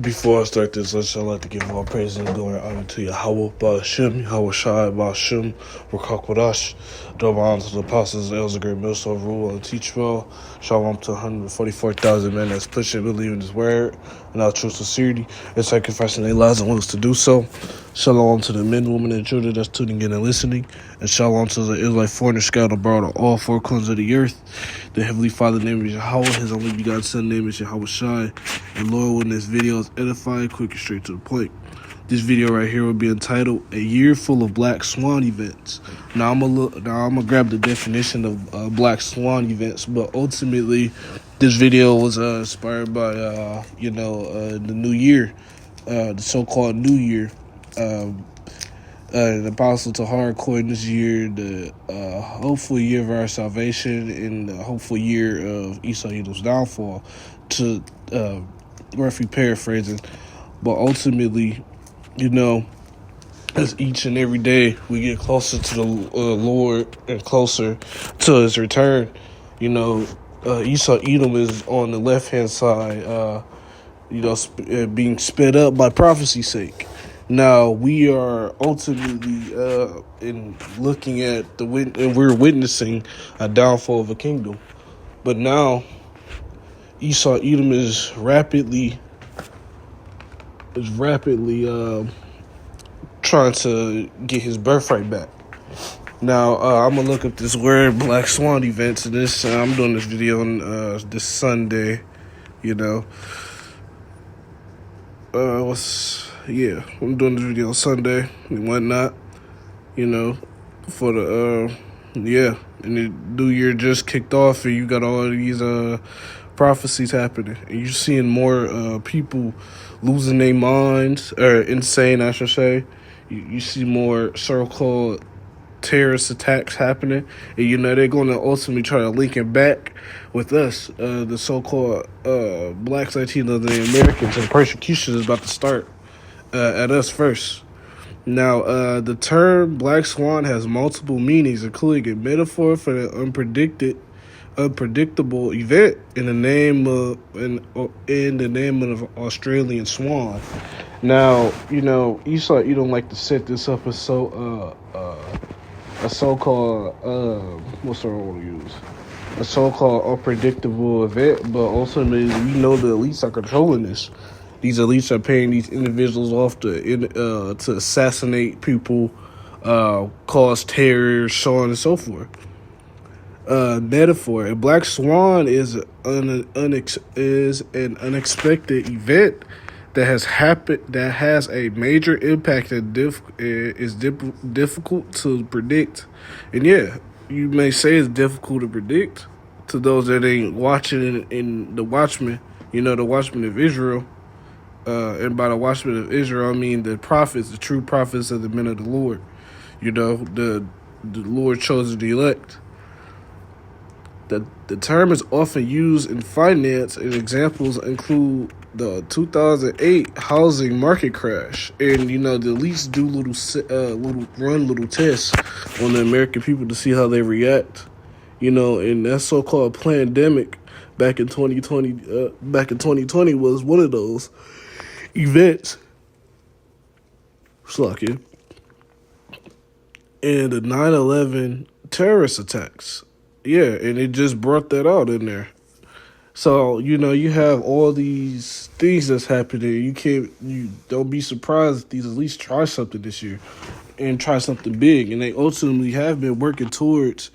Before I start this lesson, I'd like to give all praise and glory and honor to Yahweh, Ba'ashem, Yahweh Shai, Ba'ashem, Rakakwadash. Double honor to the apostles, elders, the great millstone rule and teach well. Shalom to 144,000 men that's pushing, believing his word, and our true sincerity, and sacrificing their lives and wills to do so. Shalom to the men, women, and children that's tuning in and listening. And shalom to the Israelite foreigners scattered abroad on all four corners of the earth. The Heavenly Father name is Yahweh, his only begotten Son name is Yahweh Shai. And Lord, when this video is edifying, quick and straight to the point. This video right here will be entitled "A Year Full of Black Swan Events." Now I'm gonna grab the definition of Black Swan events, but ultimately, this video was inspired by the new year, the so-called New Year. The apostle to hard coin this year, the hopeful year of our salvation, and the hopeful year of Esau Edom's downfall. To roughly paraphrasing, but ultimately, as each and every day we get closer to the Lord and closer to his return, Esau Edom is on the left-hand side, being sped up by prophecy's sake. Now, we are ultimately in looking at and we're witnessing a downfall of a kingdom. But now, Esau Edom is rapidly trying to get his birthright back. Now, I'm going to look up this word, Black Swan events, and this. I'm doing this video on this Sunday, I'm doing this video on Sunday and whatnot, for the, and the new year just kicked off, and you got all these prophecies happening, and you're seeing more people losing their minds, or insane, I should say. You see more so-called terrorist attacks happening, and they're going to ultimately try to link it back with us, the so-called blacks, Latinos, and Americans, and persecution is about to start at us first. Now, the term Black Swan has multiple meanings, including a metaphor for an unpredictable event in the name of an Australian swan. Now, Esau Edom like to set this up as a so-called what's the word to use? A so-called unpredictable event, but ultimately we know the elites are controlling this. These elites are paying these individuals off to assassinate people, cause terror, so on and so forth. Metaphor: a black swan is an unexpected event that has happened, that has a major impact and is difficult to predict. And you may say it's difficult to predict to those that ain't watching in the Watchmen. The Watchmen of Israel. And by the Watchmen of Israel, I mean the prophets, the true prophets of the men of the Lord. The Lord chose the elect. The term is often used in finance, and examples include the 2008 housing market crash. And the elites do little tests on the American people to see how they react. And that so-called pandemic back in 2020 was one of those events. Slucky. And the 9/11 terrorist attacks. Yeah, and it just brought that out in there. So, you have all these things that's happening. You don't be surprised if these elites try something this year and try something big. And they ultimately have been working towards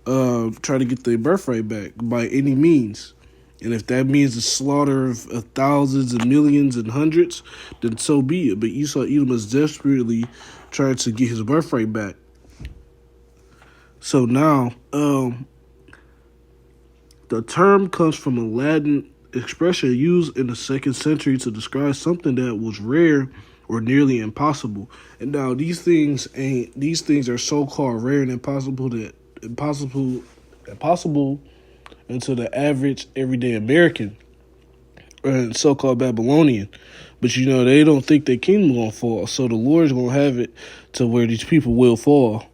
trying to get their birthright back by any means. And if that means the slaughter of thousands and millions and hundreds, then so be it. But Esau Edom is desperately trying to get his birthright back. So now, the term comes from a Latin expression used in the 2nd century to describe something that was rare or nearly impossible. And now these things are so-called rare and impossible into the average everyday American and so-called Babylonian. But they don't think their kingdom gonna fall, so the Lord's gonna have it to where these people will fall.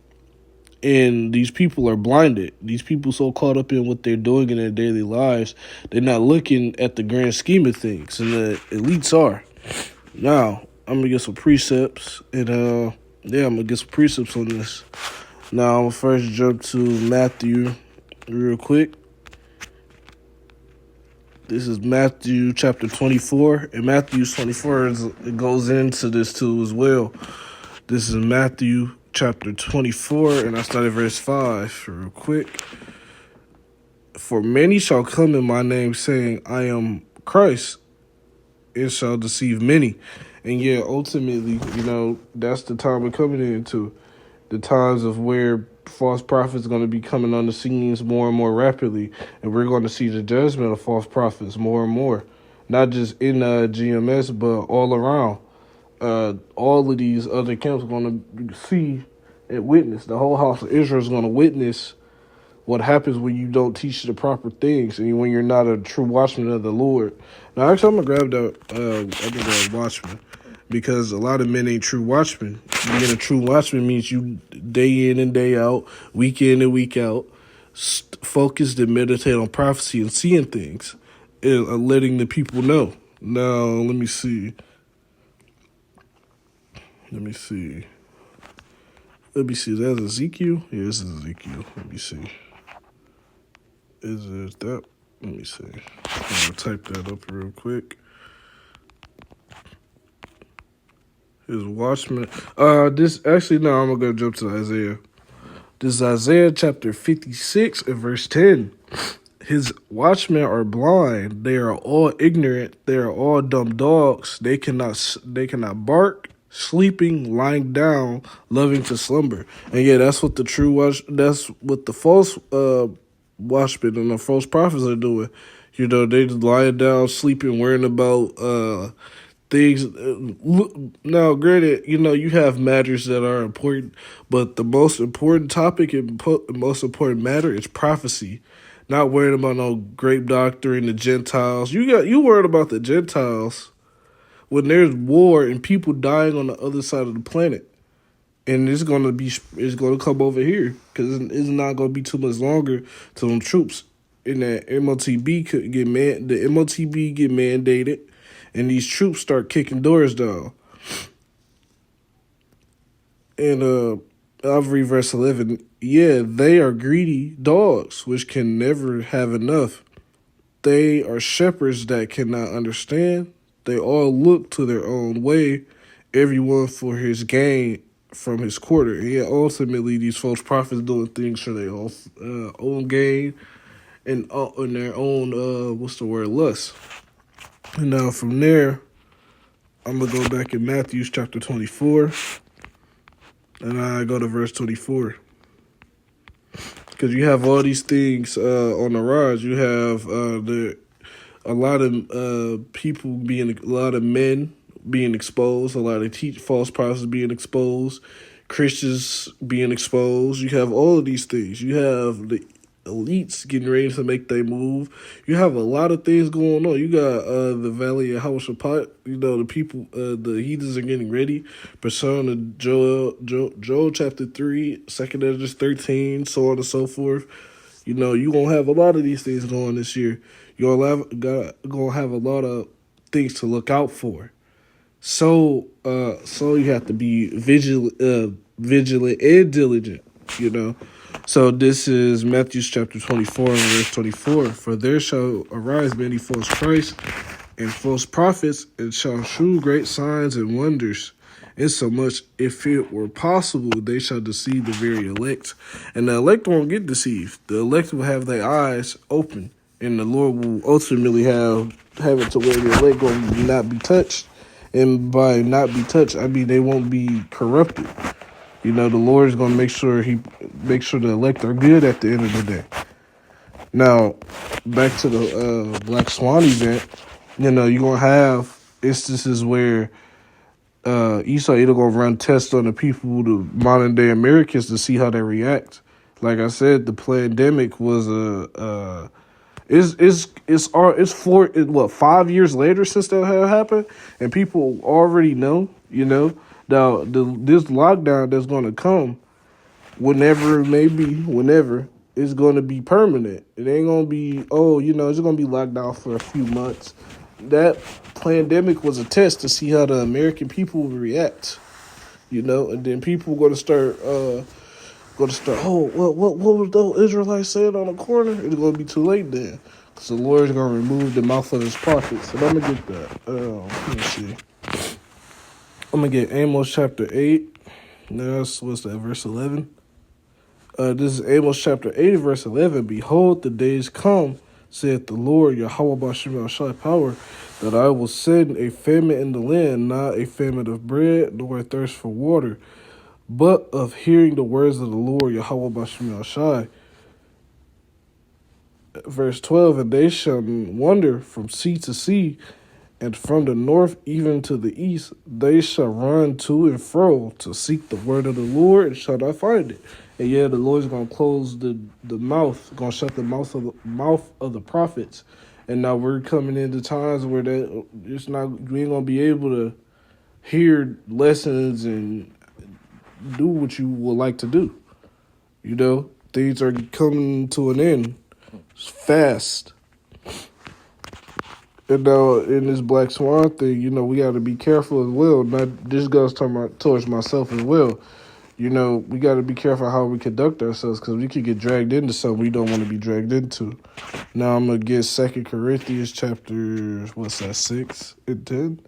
And these people are blinded. These people so caught up in what they're doing in their daily lives, they're not looking at the grand scheme of things, and the elites are. Now, I'm gonna get some precepts, and I'm gonna get some precepts on this. Now, I'm gonna first jump to Matthew real quick. This is Matthew chapter 24, and Matthew 24 it goes into this too as well. This is Matthew chapter 24, and I started verse 5 real quick. For many shall come in my name, saying, I am Christ, and shall deceive many. And yeah, ultimately, that's the time we're coming into. The times of where false prophets are going to be coming on the scenes more and more rapidly. And we're going to see the judgment of false prophets more and more. Not just in GMS, but all around. All of these other camps are going to see and witness. The whole house of Israel is going to witness what happens when you don't teach the proper things and when you're not a true watchman of the Lord. Now, actually, I'm going to grab the watchman, because a lot of men ain't true watchmen. Being a true watchman means you day in and day out, week in and week out, focused and meditate on prophecy and seeing things and letting the people know. Now, let me see. Is that Ezekiel? Yeah, this is Ezekiel. Let me see. Is it that? Let me see. I'm going to type that up real quick. His watchman. I'm going to jump to Isaiah. This is Isaiah chapter 56 and verse 10. His watchmen are blind. They are all ignorant. They are all dumb dogs. They cannot bark, sleeping, lying down, loving to slumber. And yeah, that's what that's what the false watchmen and the false prophets are doing. They just lying down, sleeping, worrying about things. Now, granted, you have matters that are important, but the most important topic and most important matter is prophecy. Not worrying about no grape doctrine, the Gentiles. You worried about the Gentiles when there's war and people dying on the other side of the planet. And it's gonna come over here, because it's not gonna be too much longer till them troops in that MOTB get mandated, and these troops start kicking doors down. And I'll read verse 11. Yeah, they are greedy dogs, which can never have enough. They are shepherds that cannot understand. They all look to their own way, everyone for his gain from his quarter. And yet ultimately these false prophets doing things for their own gain and their own lust. And now from there, I'm gonna go back in Matthew chapter 24, and I go to verse 24, because you have all these things on the rise. You have a lot of men being exposed, a lot of false prophets being exposed, Christians being exposed. You have all of these things. You have the elites getting ready to make their move. You have a lot of things going on. You got the Valley of Hoshaphat. The people, the heathens are getting ready. Persona Joel chapter 3, 2 Edges 13, so on and so forth. You're going to have a lot of these things going this year. You're going to have a lot of things to look out for. So you have to be vigilant and diligent, So this is Matthew chapter 24 and verse 24. For there shall arise many false Christs and false prophets, and shall shew great signs and wonders, insomuch, if it were possible, they shall deceive the very elect. And the elect won't get deceived. The elect will have their eyes open, and the Lord will ultimately have it to where the elect will not be touched. And by not be touched, I mean they won't be corrupted. The Lord is going to make sure the elect are good at the end of the day. Now, back to the Black Swan event, you're going to have instances where Esau either going to run tests on the people, the modern day Americans, to see how they react. Like I said, the pandemic was it's 5 years later since that had happened, and people already know, Now, this lockdown that's going to come, whenever, it's going to be permanent. It ain't going to be, it's going to be locked down for a few months. that pandemic was a test to see how the American people would react. And then people going to start. Oh, what was those Israelites saying on the corner? It's going to be too late then. Because the Lord's going to remove the mouth of his prophets. And I'm going to get that. Let me see. I'm going to get Amos chapter 8. That's, what's that, verse 11? This is Amos chapter 8, verse 11. Behold, the days come, saith the Lord, Yahweh Bashim Shai power, that I will send a famine in the land, not a famine of bread, nor a thirst for water, but of hearing the words of the Lord, Yahweh Bashim Shai. Verse 12, and they shall wander from sea to sea, and from the north even to the east, they shall run to and fro to seek the word of the Lord, and shall not find it. And yeah, the Lord's gonna close the mouth, gonna shut the mouth of the prophets. And now we're coming into times where that it's not, we ain't gonna be able to hear lessons and do what you would like to do. Things are coming to an end fast. And now in this Black Swan thing, we got to be careful as well. This goes towards myself as well. We got to be careful how we conduct ourselves, because we could get dragged into something we don't want to be dragged into. Now I'm going to get 2 Corinthians chapter, 6 and 10?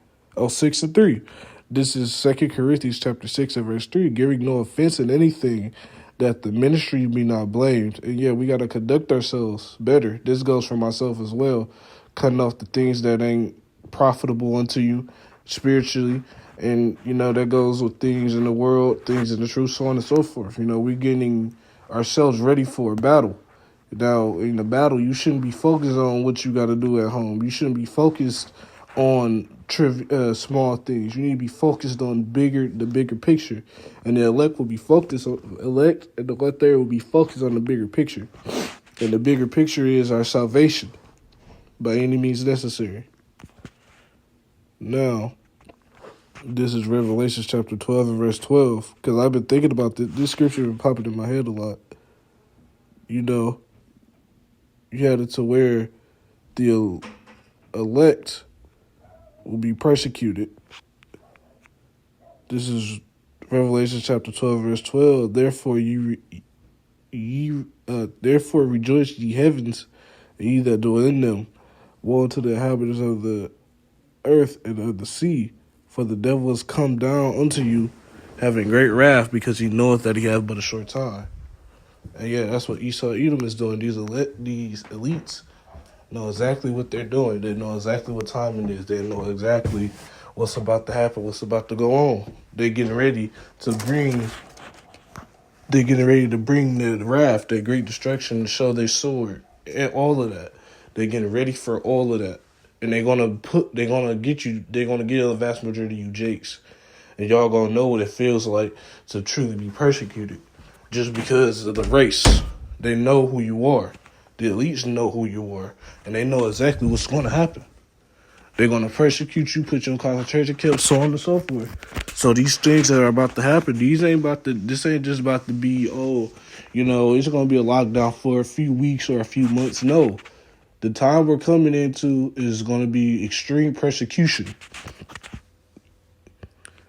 6 and 3. This is 2 Corinthians chapter 6 and verse 3, giving no offense in anything, that the ministry be not blamed. And yeah, we got to conduct ourselves better. This goes for myself as well. Cutting off the things that ain't profitable unto you spiritually. And, that goes with things in the world, things in the truth, so on and so forth. We're getting ourselves ready for a battle. Now, in the battle, you shouldn't be focused on what you got to do at home. You shouldn't be focused on small things. You need to be focused on the bigger picture. And the elect will be focused on, and the elect there will be focused on the bigger picture. And the bigger picture is our salvation by any means necessary. Now, this is Revelation chapter 12 and verse 12, because I've been thinking about this. This scripture been popping in my head a lot. You had it to where the elect will be persecuted. This is Revelation chapter 12 verse 12. Therefore therefore rejoice, ye heavens, and ye that dwell in them. Woe to the inhabitants of the earth and of the sea, for the devil is come down unto you, having great wrath, because he knoweth that he hath but a short time. And yeah, that's what Esau Edom is doing. These elites know exactly what they're doing. They know exactly what time it is. They know exactly what's about to happen, what's about to go on. They're getting ready to bring the wrath, their great destruction, to show their sword, and all of that. They're getting ready for all of that. And they're gonna get the vast majority of you jakes. And y'all gonna know what it feels like to truly be persecuted. Just because of the race. They know who you are. The elites know who you are. And they know exactly what's gonna happen. They're gonna persecute you, put you in concentration camps, so on and so forth. So these things that are about to happen, this ain't just about to be, it's gonna be a lockdown for a few weeks or a few months. No. The time we're coming into is going to be extreme persecution.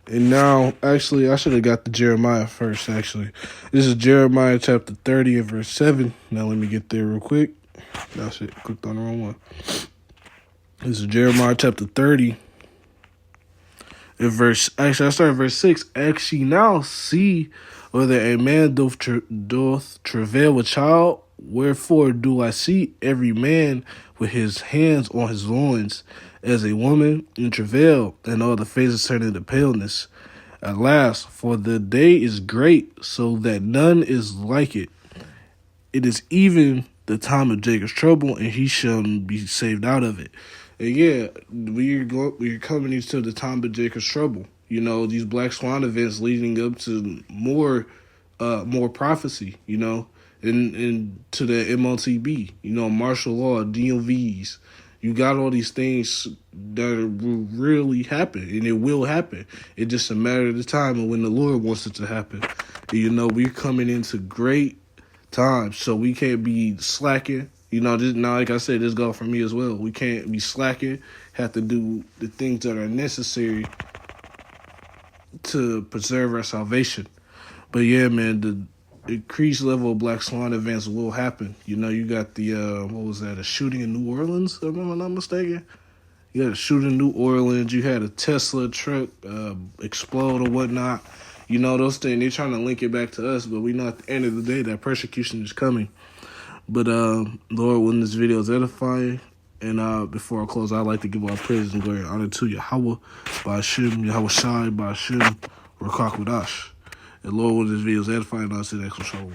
And now, actually, I should have got the Jeremiah first, actually. This is Jeremiah chapter 30 and verse 7. Now, let me get there real quick. That's it. Clicked on the wrong one. This is Jeremiah chapter 30 and I start at verse 6. Ask ye now, see whether a man doth travail with child. Wherefore do I see every man with his hands on his loins, as a woman in travail, and all the faces turning to paleness? Alas, for the day is great, so that none is like it. It is even the time of Jacob's trouble, and he shall be saved out of it. And yeah, we're coming into the time of Jacob's trouble. These Black Swan events leading up to more prophecy, and to the MLTB, martial law, DMVs. You got all these things that will really happen, and it will happen. It's just a matter of the time and when the Lord wants it to happen. And, we're coming into great times, so we can't be slacking. Now, like I said, this goes for me as well. We can't be slacking. Have to do the things that are necessary to preserve our salvation. But yeah, man, the increased level of Black Swan events will happen. You got the what was that? A shooting in New Orleans, if I'm not mistaken. You had a shooting in New Orleans. You had a Tesla truck explode or whatnot. Those things. They're trying to link it back to us, but we know at the end of the day that persecution is coming. But Lord, when this video is edifying, and before I close, I'd like to give all praise and glory and honor to Yahweh, Ba'ashem, Yahweh Shai, Ba'ashem, Rakak Wadash. And Lord, when this video is edifying, I'll say the next one, Shalom.